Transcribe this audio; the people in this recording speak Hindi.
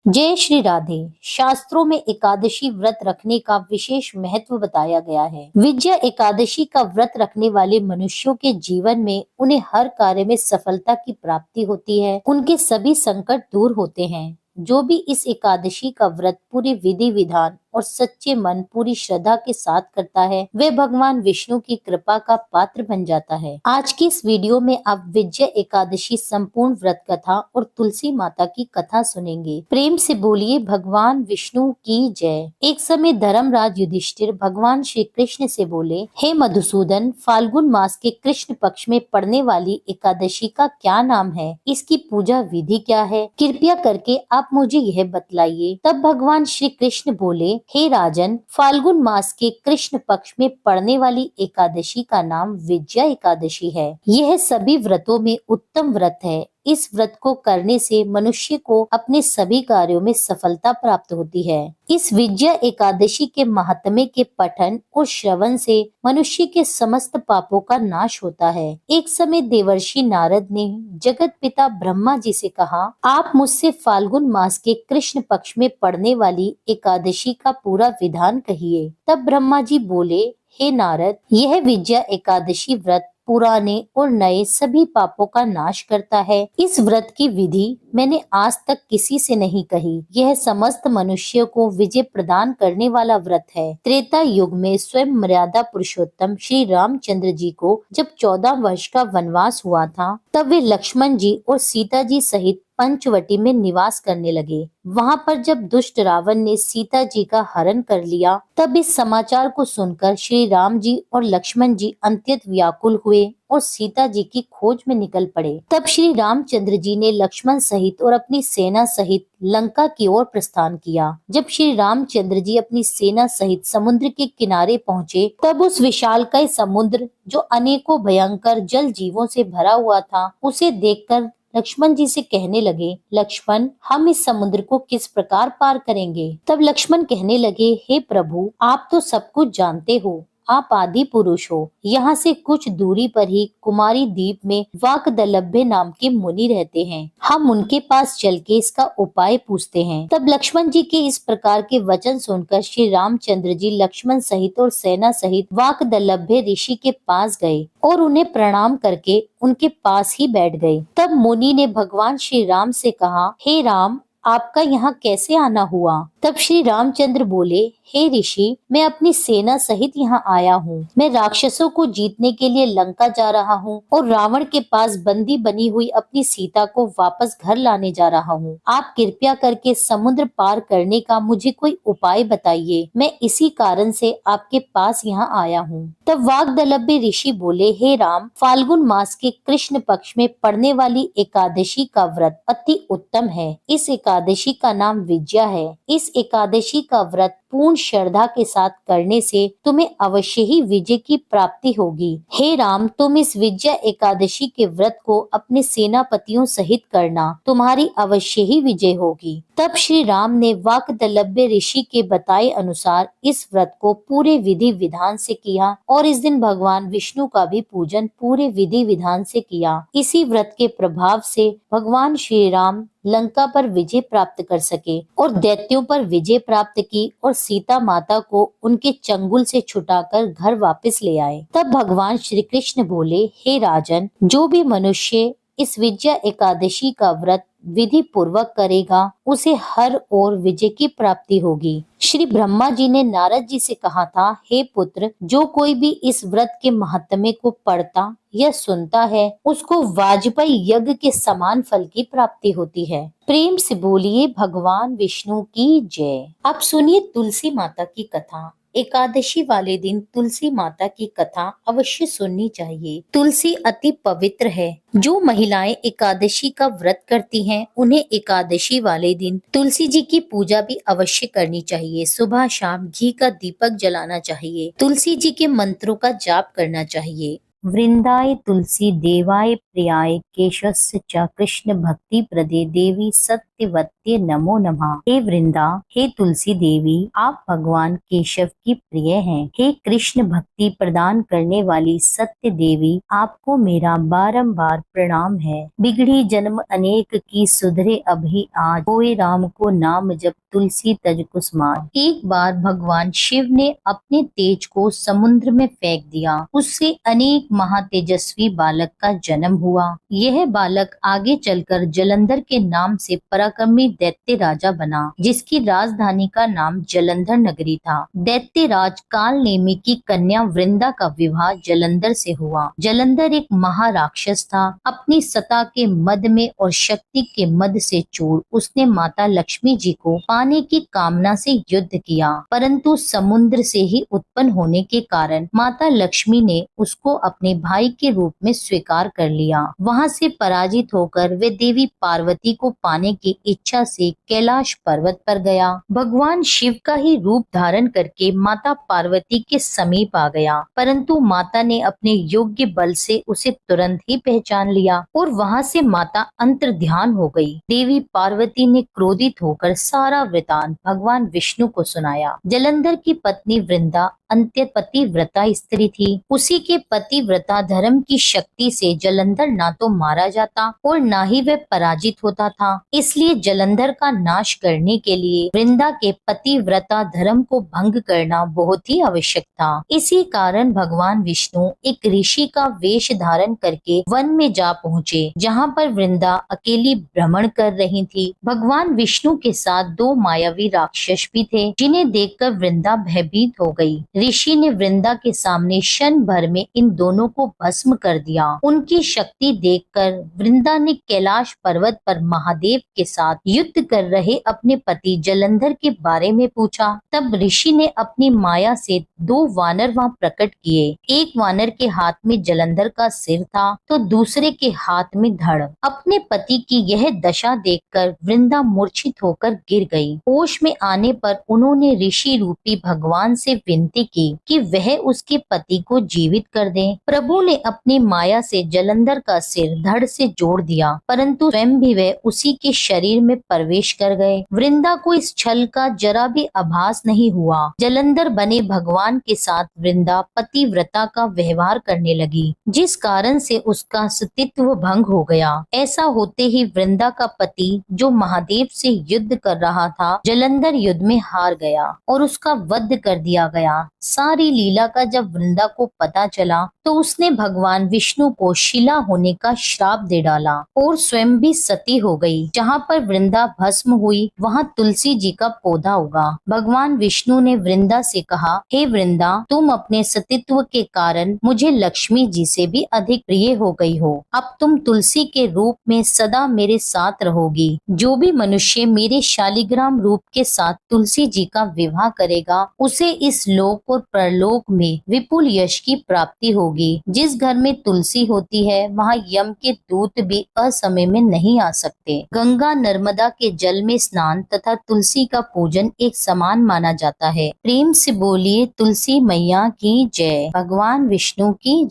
जय श्री राधे। शास्त्रों में एकादशी व्रत रखने का विशेष महत्व बताया गया है। विजया एकादशी का व्रत रखने वाले मनुष्यों के जीवन में उन्हें हर कार्य में सफलता की प्राप्ति होती है। उनके सभी संकट दूर होते हैं। जो भी इस एकादशी का व्रत पूरी विधि विधान और सच्चे मन पूरी श्रद्धा के साथ करता है, वे भगवान विष्णु की कृपा का पात्र बन जाता है। आज की इस वीडियो में आप विजया एकादशी संपूर्ण व्रत कथा और तुलसी माता की कथा सुनेंगे। प्रेम से बोलिए भगवान विष्णु की जय। एक समय धर्मराज युधिष्ठिर भगवान श्री कृष्ण से बोले, हे मधुसूदन, फाल्गुन मास के कृष्ण पक्ष में पड़ने वाली एकादशी का क्या नाम है? इसकी पूजा विधि क्या है? कृपया करके आप मुझे यह बतलाइए। तब भगवान श्री कृष्ण बोले, हे राजन, फाल्गुन मास के कृष्ण पक्ष में पड़ने वाली एकादशी का नाम विजया एकादशी है। यह सभी व्रतों में उत्तम व्रत है। इस व्रत को करने से मनुष्य को अपने सभी कार्यों में सफलता प्राप्त होती है। इस विजया एकादशी के महात्म्य के पठन और श्रवण से मनुष्य के समस्त पापों का नाश होता है। एक समय देवर्षि नारद ने जगत पिता ब्रह्मा जी से कहा, आप मुझसे फाल्गुन मास के कृष्ण पक्ष में पड़ने वाली एकादशी का पूरा विधान कहिए। तब ब्रह्मा जी बोले, हे नारद, यह विजया एकादशी व्रत पुराने और नए सभी पापों का नाश करता है। इस व्रत की विधि मैंने आज तक किसी से नहीं कही। यह समस्त मनुष्यों को विजय प्रदान करने वाला व्रत है। त्रेता युग में स्वयं मर्यादा पुरुषोत्तम श्री रामचंद्र जी को जब 14 वर्ष का वनवास हुआ था, तब वे लक्ष्मण जी और सीता जी सहित पंचवटी में निवास करने लगे। वहां पर जब दुष्ट रावण ने सीता जी का हरण कर लिया, तब इस समाचार को सुनकर श्री राम जी और लक्ष्मण जी अत्यंत व्याकुल हुए और सीता जी की खोज में निकल पड़े। तब श्री रामचंद्र जी ने लक्ष्मण सहित और अपनी सेना सहित लंका की ओर प्रस्थान किया। जब श्री रामचंद्र जी अपनी सेना सहित समुद्र के किनारे पहुँचे, तब उस विशालकाय समुद्र जो अनेकों भयंकर जल जीवों से भरा हुआ था, उसे देखकर लक्ष्मण जी से कहने लगे, लक्ष्मण, हम इस समुद्र को किस प्रकार पार करेंगे? तब लक्ष्मण कहने लगे, हे प्रभु, आप तो सब कुछ जानते हो। आप आदि पुरुष हो। यहाँ से कुछ दूरी पर ही कुमारी द्वीप में वाकदलभ्य नाम के मुनि रहते हैं। हम उनके पास चल के इसका उपाय पूछते हैं। तब लक्ष्मण जी के इस प्रकार के वचन सुनकर श्री रामचंद्र जी लक्ष्मण सहित और सेना सहित वाकदलभ्य ऋषि के पास गए और उन्हें प्रणाम करके उनके पास ही बैठ गए। तब मुनि ने भगवान श्री राम से कहा, हे राम, आपका यहाँ कैसे आना हुआ? तब श्री रामचंद्र बोले, हे ऋषि, मैं अपनी सेना सहित यहाँ आया हूँ। मैं राक्षसों को जीतने के लिए लंका जा रहा हूँ और रावण के पास बंदी बनी हुई अपनी सीता को वापस घर लाने जा रहा हूँ। आप कृपया करके समुद्र पार करने का मुझे कोई उपाय बताइए। मैं इसी कारण से आपके पास यहाँ आया हूँ। तब वाग्दलभ्य ऋषि बोले, हे राम, फाल्गुन मास के कृष्ण पक्ष में पड़ने वाली एकादशी का व्रत अति उत्तम है। इस एकादशी का नाम विजया है। इस एकादशी का व्रत पूर्ण श्रद्धा के साथ करने से तुम्हें अवश्य ही विजय की प्राप्ति होगी। हे राम, तुम इस विजया एकादशी के व्रत को अपने सेनापतियों सहित करना, तुम्हारी अवश्य ही विजय होगी। तब श्री राम ने वाकदलभ्य ऋषि के बताए अनुसार इस व्रत को पूरे विधि विधान से किया और इस दिन भगवान विष्णु का भी पूजन पूरे विधि विधान से किया। इसी व्रत के प्रभाव से भगवान श्री राम लंका पर विजय प्राप्त कर सके और दैत्यों पर विजय प्राप्त की और सीता माता को उनके चंगुल से छुटाकर घर वापस ले आए। तब भगवान श्री कृष्ण बोले, हे राजन, जो भी मनुष्य इस विजया एकादशी का व्रत विधि पूर्वक करेगा, उसे हर ओर विजय की प्राप्ति होगी। श्री ब्रह्मा जी ने नारद जी से कहा था, हे पुत्र, जो कोई भी इस व्रत के महात्म्य को पढ़ता या सुनता है, उसको वाजपेयी यज्ञ के समान फल की प्राप्ति होती है। प्रेम से बोलिए भगवान विष्णु की जय। अब सुनिए तुलसी माता की कथा। एकादशी वाले दिन तुलसी माता की कथा अवश्य सुननी चाहिए। तुलसी अति पवित्र है। जो महिलाएं एकादशी का व्रत करती हैं, उन्हें एकादशी वाले दिन तुलसी जी की पूजा भी अवश्य करनी चाहिए। सुबह शाम घी का दीपक जलाना चाहिए। तुलसी जी के मंत्रों का जाप करना चाहिए। वृंदाय तुलसी देवाय प्रियाय केशस्य च कृष्ण भक्ति प्रदे देवी सत्य सत्यवत्य नमो नमः। हे वृंदा, हे तुलसी देवी, आप भगवान केशव की प्रिय हैं। हे कृष्ण भक्ति प्रदान करने वाली सत्य देवी, आपको मेरा बारंबार प्रणाम है। बिगड़ी जन्म अनेक की सुधरे अभी आज, होए राम को नाम जब तुलसी तज कुसुमार। एक बार भगवान शिव ने अपने तेज को समुद्र में फेंक दिया। उससे अनेक महातेजस्वी बालक का जन्म हुआ। यह बालक आगे चलकर जलंधर के नाम से पराक्रमी दैत्य राजा बना, जिसकी राजधानी का नाम जलंधर नगरी था। दैत्य राज काल नेमी की कन्या वृंदा का विवाह जलंधर से हुआ। जलंधर एक महाराक्षस था। अपनी सत्ता के मद में और शक्ति के मद से चूर उसने माता लक्ष्मी जी को पाने की कामना से युद्ध किया, परंतु समुद्र से ही उत्पन्न होने के कारण माता लक्ष्मी ने उसको अपने भाई के रूप में स्वीकार कर लिया। वहां से पराजित होकर वे देवी पार्वती को पाने की इच्छा से कैलाश पर्वत पर गया। भगवान शिव का ही रूप धारण करके माता पार्वती के समीप आ गया, परंतु माता ने अपने योग्य बल से उसे तुरंत ही पहचान लिया और वहां से माता अंतर ध्यान हो गई। देवी पार्वती ने क्रोधित होकर सारा वृतांत भगवान विष्णु को सुनाया। जलंधर की पत्नी वृंदा अंत्य पतिव्रता स्त्री थी। उसी के पतिव्रता धर्म की शक्ति से जलंधर ना तो मारा जाता और ना ही वह पराजित होता था। इसलिए जलंधर का नाश करने के लिए वृंदा के पतिव्रता धर्म को भंग करना बहुत ही आवश्यक था। इसी कारण भगवान विष्णु एक ऋषि का वेश धारण करके वन में जा पहुँचे, जहाँ पर वृंदा अकेली भ्रमण कर रही थी। भगवान विष्णु के साथ दो मायावी राक्षस भी थे, जिन्हें देखकर वृंदा भयभीत हो गई। ऋषि ने वृंदा के सामने क्षण भर में इन दोनों को भस्म कर दिया। उनकी शक्ति देखकर वृंदा ने कैलाश पर्वत पर महादेव के साथ युद्ध कर रहे अपने पति जलंधर के बारे में पूछा। तब ऋषि ने अपनी माया से दो वानर वहां प्रकट किए। एक वानर के हाथ में जलंधर का सिर था तो दूसरे के हाथ में धड़। अपने पति की यह दशा देखकर वृंदा मूर्छित होकर गिर गई। होश में आने पर उन्होंने ऋषि रूपी भगवान से विनती की कि वह उसके पति को जीवित कर दें। प्रभु ने अपनी माया से जलंधर का सिर धड़ से जोड़ दिया, परंतु स्वयं भी वह उसी के शरीर में प्रवेश कर गए। वृंदा को इस छल का जरा भी आभास नहीं हुआ। जलंधर बने भगवान के साथ वृंदा पतिव्रता का व्यवहार करने लगी, जिस कारण से उसका अस्तित्व भंग हो गया। ऐसा होते ही वृंदा का पति जो महादेव से युद्ध कर रहा था, जलंधर युद्ध में हार गया और उसका वध कर दिया गया। सारी लीला का जब वृंदा को पता चला तो उसने भगवान विष्णु को शिला होने का श्राप दे डाला और स्वयं भी सती हो गई। जहाँ पर वृंदा भस्म हुई वहाँ तुलसी जी का पौधा उगा। भगवान विष्णु ने वृंदा से कहा, हे वृंदा, तुम अपने सतीत्व के कारण मुझे लक्ष्मी जी से भी अधिक प्रिय हो गई हो। अब तुम तुलसी के रूप में सदा मेरे साथ रहोगी। जो भी मनुष्य मेरे शालिग्राम रूप के साथ तुलसी जी का विवाह करेगा, उसे इस लोक और परलोक में विपुल यश की प्राप्ति होगी। जिस घर में तुलसी होती है वहाँ यम के दूत भी असमय में नहीं आ सकते। गंगा नर्मदा के जल में स्नान तथा तुलसी का पूजन एक समान माना जाता है। प्रेम से बोलिए तुलसी मैया की जय। भगवान विष्णु की जय।